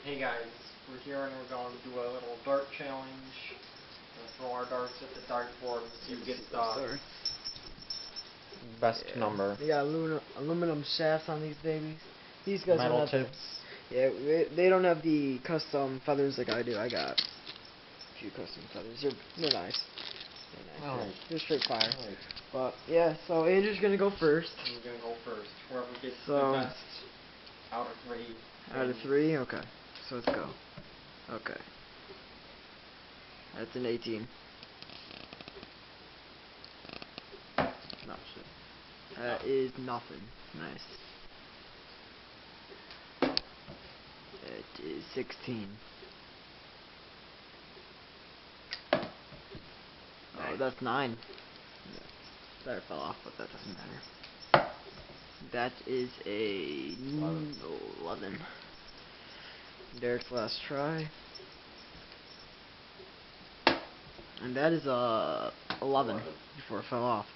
Hey guys, we're here and we're going to do a little dart challenge. We're going to throw our darts at the dartboard and see who gets the best number. They got aluminum shafts on these babies. These guys Metal don't have tips. they don't have the custom feathers like I do. I got a few custom feathers. They're nice. Alright. They're straight fire. Right. But yeah, so Andrew's gonna go first. Who's gonna go first? Whoever gets the best out of 3. Out of 3? Okay. So let's go. Okay. That's an 18. No shit. That is nothing. Nice. It is 16. Oh, that's 9. That fell off, but that doesn't matter. That is a 11. Derek's last try. And that is a 11 before it fell off.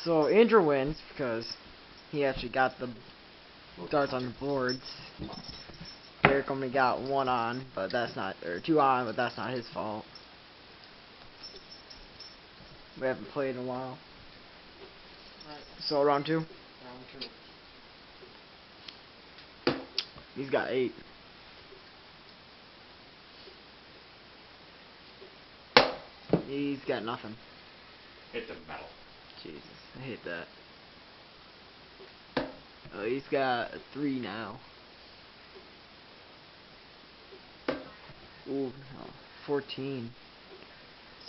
So Andrew wins because he actually got the darts on the boards. Derek only got 1 on, but that's not, or 2 on, but that's not his fault. We haven't played in a while. So round 2. Round 2. He's got 8. He's got nothing. Hit the metal. Jesus, I hate that. Oh, he's got 3 now. Ooh, no, 14.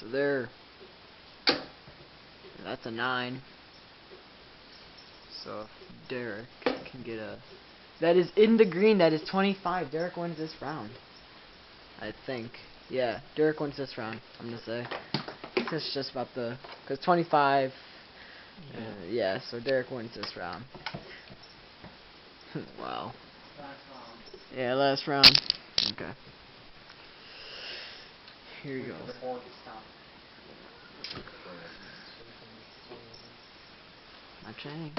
So there. That's a 9. So if Derek can get a... That is in the green. That is 25. Derek wins this round. I think. Yeah, Derek wins this round, I'm going to say. It's just about the... Because 25... yeah, so Derek wins this round. Wow. Last round. Yeah, last round. Okay. Here you go. The board to stop. I'm trying.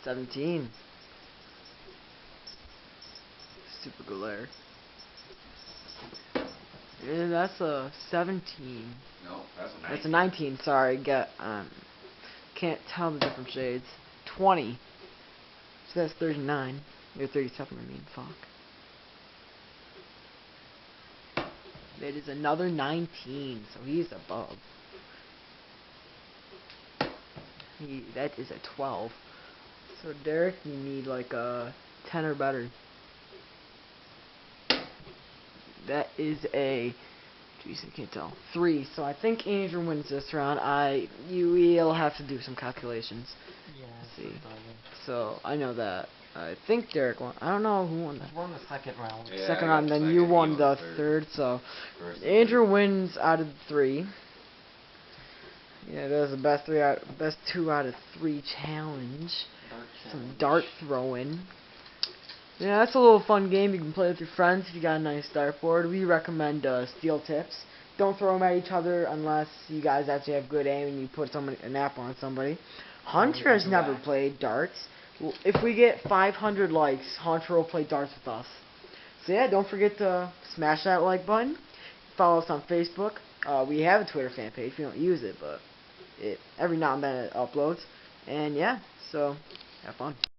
17. Super Galare. Yeah, that's a 17. No, that's a 19. That's a 19. Sorry, can't tell the different shades. 20. So that's 39. Or 37, I mean. Fuck. That is another 19. So he's above. That is a 12. So Derek, you need like a 10 or better. That is a, jeez, I can't tell, 3. So I think Andrew wins this round. You'll have to do some calculations. Yeah. Let's see. So I know that. I think Derek won. I don't know who won that. We're in the second round. Yeah, Second round, then you won the third. So Andrew wins out of 3. Yeah, that was the best 2 out of 3 challenge. Some dart throwing. Yeah, that's a little fun game. You can play with your friends if you got a nice dartboard. We recommend steel tips. Don't throw them at each other unless you guys actually have good aim and you put an apple on somebody. Hunter has never played darts. If we get 500 likes, Hunter will play darts with us. So yeah, don't forget to smash that like button. Follow us on Facebook. We have a Twitter fan page. We don't use it, but every now and then it uploads. And yeah, so have fun.